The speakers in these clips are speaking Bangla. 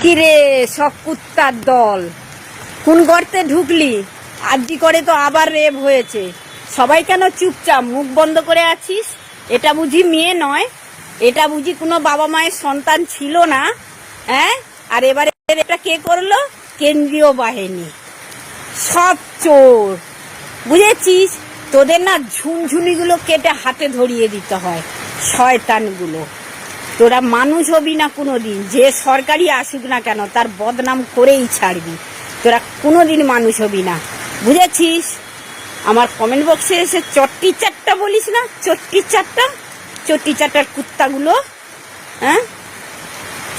কিরে সব কুত্তার দল, কোন গর্তে ঢুকলি? আরজি করে তো আবার রেপ হয়েছে। সবাই কেন চুপচাপ মুখ বন্ধ করে আছিস? এটা বুঝি মেয়ে নয়? এটা বুঝি কোনো বাবা মায়ের সন্তান ছিল না? হ্যাঁ, আর এবারে এটা কে করলো? কেন্দ্রীয় বাহিনী। সব চোর, বুঝেছিস? তোদের না ঝুনঝুনিগুলো কেটে হাতে ধরিয়ে দিতে হয়। শয়তানগুলো, তোরা মানুষ হবি না কোনোদিন। যে সরকারি আসুক না কেন তার বদনাম করেই ছাড়বি। তোরা কোনোদিন মানুষ হবি না, বুঝেছিস? আমার কমেন্ট বক্সে এসে চট্টি চারটা বলিস না, চট্টি চারটার কুত্তাগুলো। হ্যাঁ,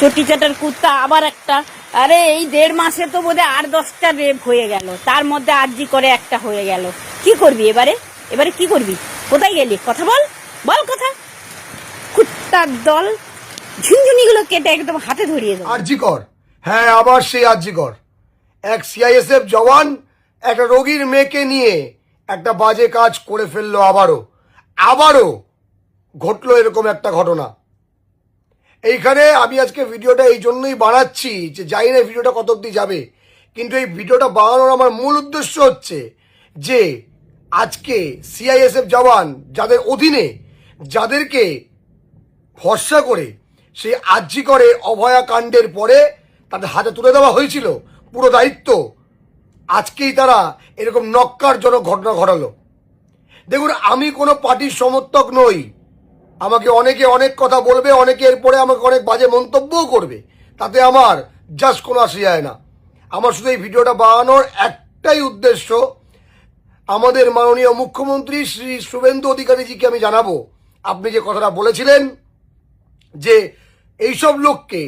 চটি চাটার কুত্তা আবার একটা। আরে এই 1.5 মাসে তো বোধহয় 8-10টা রেপ হয়ে গেল, তার মধ্যে আরজি করে একটা হয়ে গেল। কি করবি এবারে কি করবি? কোথায় গেলি? কথা বল কথা। কুত্তার দল, ঝুনঝুনিগুলো কেটে একদম হাতে ধরিয়ে দেবো। আরজি কর, হ্যাঁ আবার সেই আরজি কর। এক সিআইএসএফ জওয়ান একটা রোগীর মেয়েকে নিয়ে একটা বাজে কাজ করে ফেললো। আবারও ঘটলো এরকম একটা ঘটনা। এইখানে আমি আজকে ভিডিওটা এই জন্যই বানাচ্ছি যে জানি না ভিডিওটা কত অব্দি যাবে, কিন্তু এই ভিডিওটা বানানোর আমার মূল উদ্দেশ্য হচ্ছে যে আজকে সিআইএসএফ জওয়ান যাদের অধীনে, যাদেরকে ভরসা করে সেই আরজি করে অভয়া কাণ্ডের পরে তাদের হাতে তুলে দেওয়া হয়েছিল পুরো দায়িত্ব, আজকেই তারা এরকম নক্কারজনক ঘটনা ঘটালো। দেখুন, আমি কোনো পার্টির সমর্থক নই। আমাকে অনেকে অনেক কথা বলবে, অনেকে এরপরে আমাকে অনেক বাজে মন্তব্যও করবে, তাতে আমার জাস্ট কোনো আসে যায় না। আমার শুধু এই ভিডিওটা বানানোর একটাই উদ্দেশ্য, আমাদের মাননীয় মুখ্যমন্ত্রী শ্রী শুভেন্দু অধিকারীজিকে আমি জানাবো, আপনি যে কথাটা বলেছিলেন যে এইসব লোককে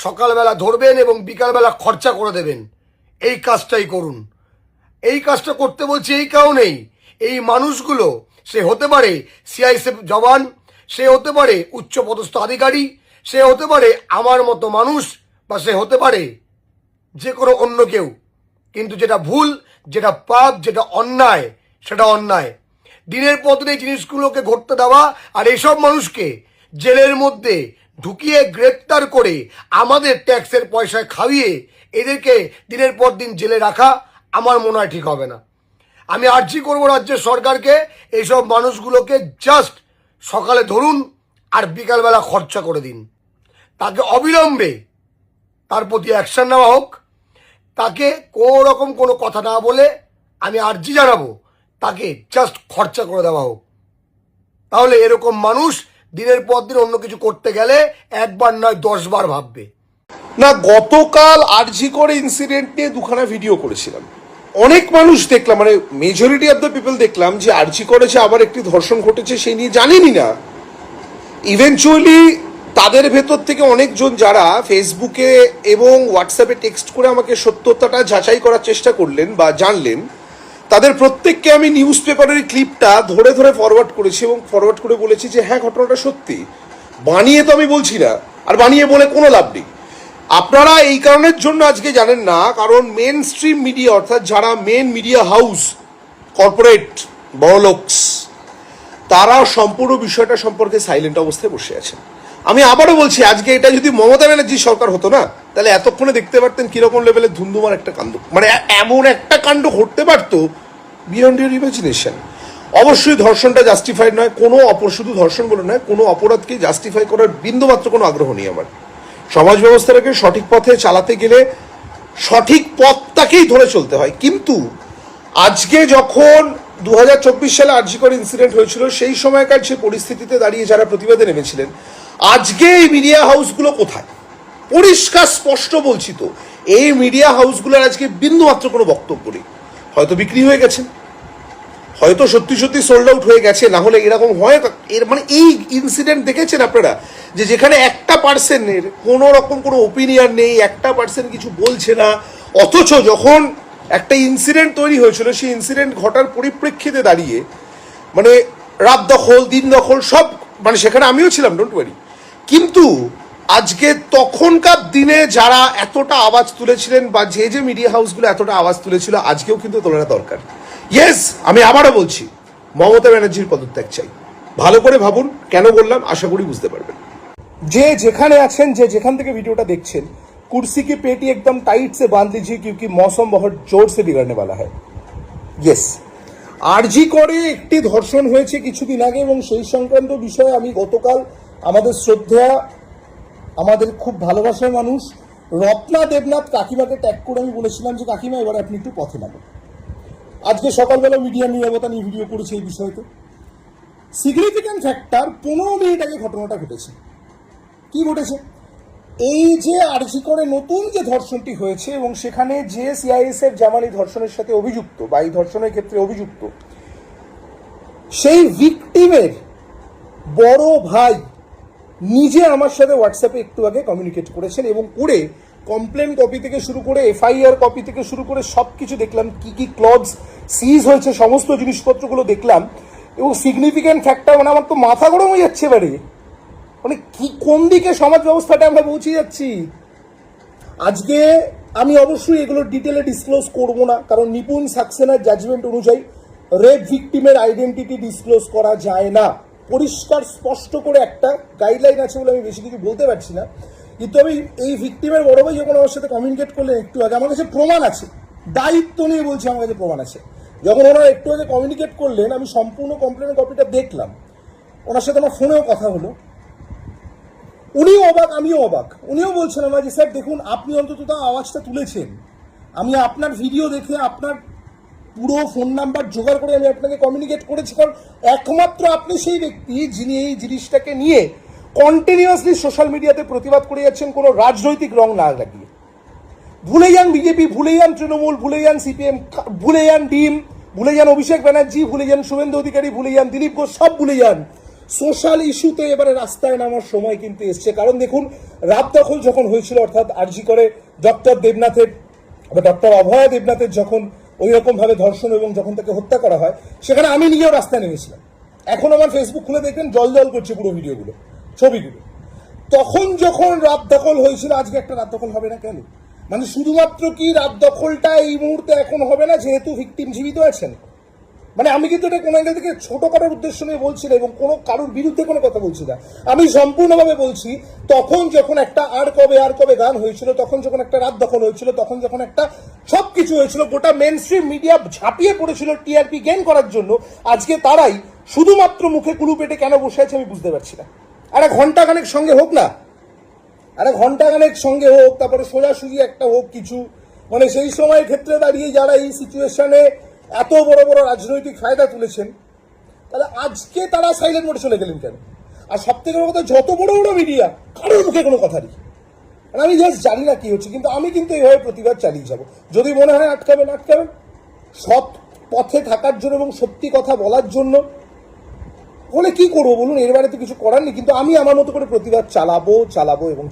সকালবেলা ধরবেন এবং বিকালবেলা খরচা করে দেবেন, এই কাজটাই করুন। এই কাজটা করতে বলছি এই কারণেই, এই মানুষগুলো, সে হতে পারে সিআইএসএফ জওয়ান, সে হতে পারে উচ্চপদস্থ আধিকারিক, সে হতে পারে আমার মতো মানুষ, বা সে হতে পারে যে কোনো অন্য কেউ, কিন্তু যেটা ভুল, যেটা পাপ, যেটা অন্যায়, সেটা অন্যায়। দিনের পর দিন এই জিনিসগুলোকে ঘটতে দেওয়া আর এইসব মানুষকে জেলের মধ্যে ঢুকিয়ে গ্রেপ্তার করে আমাদের ট্যাক্সের পয়সায় খাইয়ে এদেরকে দিনের পর দিন জেলে রাখা আমার মনে হয় ঠিক হবে না। আমি আর্জি করব রাজ্যের সরকারকে, এইসব মানুষগুলোকে জাস্ট সকালে ধরুন আর বিকালবেলা খরচা করে দিন। তাকে অবিলম্বে তার প্রতি অ্যাকশন নেওয়া হোক। তাকে কোনো রকম কোনো কথা না বলে আমি আর্জি জানাবো, তাকে জাস্ট খরচা করে দেওয়া হোক। তাহলে এরকম মানুষ দিনের পর দিন অন্য কিছু করতে গেলে একবার নয় 10 বার ভাববে না। গতকাল আরজি করে ইনসিডেন্ট নিয়ে দুখানা ভিডিও করেছিলাম, অনেক মানুষ দেখলাম, মানে মেজরিটি অফ দ্য পিপল দেখলাম যে আরজি করেছে আবার একটি ধর্ষণ ঘটেছে সেই নিয়ে জানেনই না। ইভেনচুয়ালি তাদের ভেতর থেকে অনেকজন যারা ফেসবুকে এবং হোয়াটসঅ্যাপে টেক্সট করে আমাকে সত্যতাটা যাচাই করার চেষ্টা করলেন বা জানলেন, তাদের প্রত্যেককে আমি নিউজ পেপারের ক্লিপটা ধরে ধরে ফরওয়ার্ড করেছি এবং ফরওয়ার্ড করে বলেছি যে হ্যাঁ ঘটনাটা সত্যি। বানিয়ে তো আমি বলছি না, আর বানিয়ে বলে কোনো লাভ নেই। আপনারা এই কারণের জন্য আজকে জানেন না, কারণ মেন স্ট্রিম মিডিয়া, অর্থাৎ যারা মেন মিডিয়া হাউস, কর্পোরেট বড়লোকস, তারা সম্পূর্ণ বিষয়টা সম্পর্কে সাইলেন্ট অবস্থায় বসে আছেন। আমি আবারও বলছি, আজকে এটা যদি মমতা ব্যানার্জির সরকার হতো না, তাহলে এতক্ষণে দেখতে পারতেন কিরকম লেভেলের ধুন্ধুমার একটা কাণ্ড, মানে এমন একটা কাণ্ড ঘটতে পারতো বিয়ন্ড ইউর ইমাজিনেশন। অবশ্যই ধর্ষণটা জাস্টিফাইড নয়, কোনো শুধু ধর্ষণ বলে নয়, কোনো অপরাধকে জাস্টিফাই করার বিন্দুমাত্র কোনো আগ্রহ নেই আমার। সমাজ ব্যবস্থাটাকে সঠিক পথে চালাতে গেলে সঠিক পথটাকেই ধরে চলতে হয়। কিন্তু আজকে যখন 2024 সালে আরজি কর ইনসিডেন্ট হয়েছিল, সেই সময়কার যে পরিস্থিতিতে দাঁড়িয়ে যারা প্রতিবাদে নেমেছিলেন, আজকে এই মিডিয়া হাউসগুলো কোথায়? পরিষ্কার স্পষ্ট বলছি তো, এই মিডিয়া হাউসগুলোর আজকে বিন্দুমাত্র কোনো বক্তব্য নেই। হয়তো বিক্রি হয়ে গেছেন, হয়তো সত্যি সত্যি সোল্ড আউট হয়ে গেছে, না হলে এরকম হয়। এর মানে এই ইনসিডেন্ট দেখেছেন আপনারা, যে যেখানে একটা পার্সনের কোনো রকম কোনো ওপিনিয়ন নেই, একটা পার্সন কিছু বলছে না, অথচ যখন একটা ইনসিডেন্ট তৈরি হয়েছিল, সেই ইনসিডেন্ট ঘটার পরিপ্রেক্ষিতে দাঁড়িয়ে মানে রাত দখল, দিন দখল সব, মানে সেখানে আমিও ছিলাম, ডোন্ট ওয়ারি। কিন্তু আজকে তখনকার দিনে যারা এতটা আওয়াজ তুলেছিলেন, বা যে মিডিয়া হাউসগুলো এতটা আওয়াজ তুলেছিল, আজকেও কিন্তু তোলাটা দরকার। ইয়েস, আমি আবারও বলছি, মমতা ব্যানার্জির পদত্যাগ চাই। ভালো করে ভাবুন কেন বললাম, আশা করি বুঝতে পারবেন। যে যেখানে আছেন, যে যেখান থেকে ভিডিওটা দেখছেন, कुर्सी की पेटी एकदम टाइट से बांध लीजिए क्योंकि मौसम बहुत जोर से बिगड़ने वाला है। ইয়েস, আরজি করে একটি ধর্ষণ হয়েছে কিছুদিন আগে এবং সেই সংক্রান্ত বিষয়ে আমি গতকাল আমাদের শ্রদ্ধা, আমাদের খুব ভালোবাসার মানুষ রত্না দেবনাথ কাকিমাকে ট্যাগ করে আমি বলেছিলাম যে কাকিমা এবার আপনি একটু পথে নামেন। আজকে সকালবেলা মিডিয়া নিরাপত্তা নিয়ে ভিডিও করেছে এই বিষয়তে। সিগনিফিক্যান্ট ফ্যাক্টর 15 মিনিট আগে ঘটনাটা ঘটেছে। কি ঘটেছে? এই যে আরজি করে নতুন যে ধর্ষণটি হয়েছে এবং সেখানে যে সিআইএসএফ জামালি ধর্ষণের সাথে অভিযুক্ত বা এই ধর্ষণের ক্ষেত্রে অভিযুক্ত, সেই ভিকটিমের বড় ভাই নিজে আমার সাথে হোয়াটসঅ্যাপে একটু আগে কমিউনিকেট করেছেন এবং করে কমপ্লেন কপি থেকে শুরু করে এফআইআর কপি থেকে শুরু করে সব কিছু দেখলাম, কি কি ক্লজ সিজ হয়েছে সমস্ত জিনিসপত্রগুলো দেখলাম এবং সিগনিফিক্যান্ট ফ্যাক্টর মানে আমার তো মাথা গরম হয়ে যাচ্ছে এবারে। মানে কি কোন দিকে সমাজ ব্যবস্থাটা আমরা পৌঁছে যাচ্ছি। আজকে আমি অবশ্যই এগুলোর ডিটেলে ডিসক্লোজ করব না, কারণ নিপুণ সাক্সেনার জাজমেন্ট অনুযায়ী রেপ ভিকটিমের আইডেন্টিটি ডিসক্লোজ করা যায় না। পরিষ্কার স্পষ্ট করে একটা গাইডলাইন আছে বলে আমি বেশি কিছু বলতে পারছি না। কিন্তু আমি এই ভিকটিমের বড় ভাই যখন আমার সাথে কমিউনিকেট করলেন একটু আগে, আমার কাছে প্রমাণ আছে, দায়িত্ব নিয়ে বলছি আমার কাছে প্রমাণ আছে। যখন ওনারা একটু আগে কমিউনিকেট করলেন আমি সম্পূর্ণ কমপ্লেনের কপিটা দেখলাম, ওনার সাথে আমার ফোনেও কথা হলো, উনিও অবাক আমিও অবাক। উনিও বলছেন আমার যে স্যার দেখুন আপনি অন্তত তা আওয়াজটা তুলেছেন, আমি আপনার ভিডিও দেখে আপনার পুরো ফোন নাম্বার জোগাড় করে আমি আপনাকে কমিউনিকেট করেছি, কারণ একমাত্র আপনি সেই ব্যক্তি যিনি এই জিনিসটাকে নিয়ে কন্টিনিউয়াসলি সোশ্যাল মিডিয়াতে প্রতিবাদ করে যাচ্ছেন কোনো রাজনৈতিক রং না লাগিয়ে। ভুলে যান বিজেপি, ভুলে যান তৃণমূল, ভুলে যান সিপিএম, ভুলে যান ডিম, ভুলে যান অভিষেক ব্যানার্জি, ভুলে যান শুভেন্দু অধিকারী, ভুলে যান দিলীপ ঘোষ, সব ভুলে যান। সোশ্যাল ইস্যুতে এবারে রাস্তায় নামার সময় কিন্তু এসছে। কারণ দেখুন রাত দখল যখন হয়েছিল, অর্থাৎ আরজি করে ডক্টর দেবনাথের বা ডক্টর অভয়া দেবনাথের যখন ওই রকম ভাবে ধর্ষণ এবং যখন তাকে হত্যা করা হয়, সেখানে আমি নিজেও রাস্তায় নেমেছিলাম। এখন আমার ফেসবুক খুলে দেখবেন জল জল করছে পুরো ভিডিওগুলো, ছবিগুলো। তখন যখন রাত দখল হয়েছিল, আজকে একটা রাত দখল হবে না কেন? মানে শুধুমাত্র কি রাত দখলটা এই মুহূর্তে এখন হবে না যেহেতু ভিকটিম জীবিত আছেন? মানে আমি কিন্তু এটা কোনো অ্যাঙ্গেল থেকে ছোট করার উদ্দেশ্য নিয়ে বলছি না এবং কোনো কারোর বিরুদ্ধে কোনো কথা বলছি না। আমি সম্পূর্ণভাবে বলছি তখন যখন একটা আর কবে গান হয়েছিল, তখন যখন একটা রাত দখল হয়েছিল, তখন যখন একটা সবকিছু হয়েছিল, গোটা মেন স্ট্রিম মিডিয়া ঝাঁপিয়ে পড়েছিল টিআরপি গেইন করার জন্য, আজকে তারাই শুধুমাত্র মুখে কুলু পেটে কেন বসে আছে আমি বুঝতে পারছি না। আরে ঘন্টাখানেক সঙ্গে হোক না, আরে ঘন্টাখানেক সঙ্গে হোক, তারপরে সোজাসুজি একটা হোক কিছু। মানে সেই সময়ের ক্ষেত্রে দাঁড়িয়ে যারা এই সিচুয়েশনে এত বড় বড় রাজনৈতিক ফায়দা তুলেছেন, তাহলে আজকে তারা সাইলেন্ট মোডে চলে গেলেন কেন? আর সব থেকে বড় কথা, যত বড় বড় মিডিয়া কারোর মুখে কোনো কথা নেই। আমি জাস্ট জানি না কি হচ্ছে, কিন্তু আমি কিন্তু এইভাবে প্রতিবাদ চালিয়ে যাব। যদি মনে হয় আটকাবেন, সৎ পথে থাকার জন্য এবং সত্যি কথা বলার জন্য বলে কি করবো বলুন, এর বাইরে তো কিছু করার নেই। কিন্তু আমি আমার মতো করে প্রতিবাদ চালাবো এবং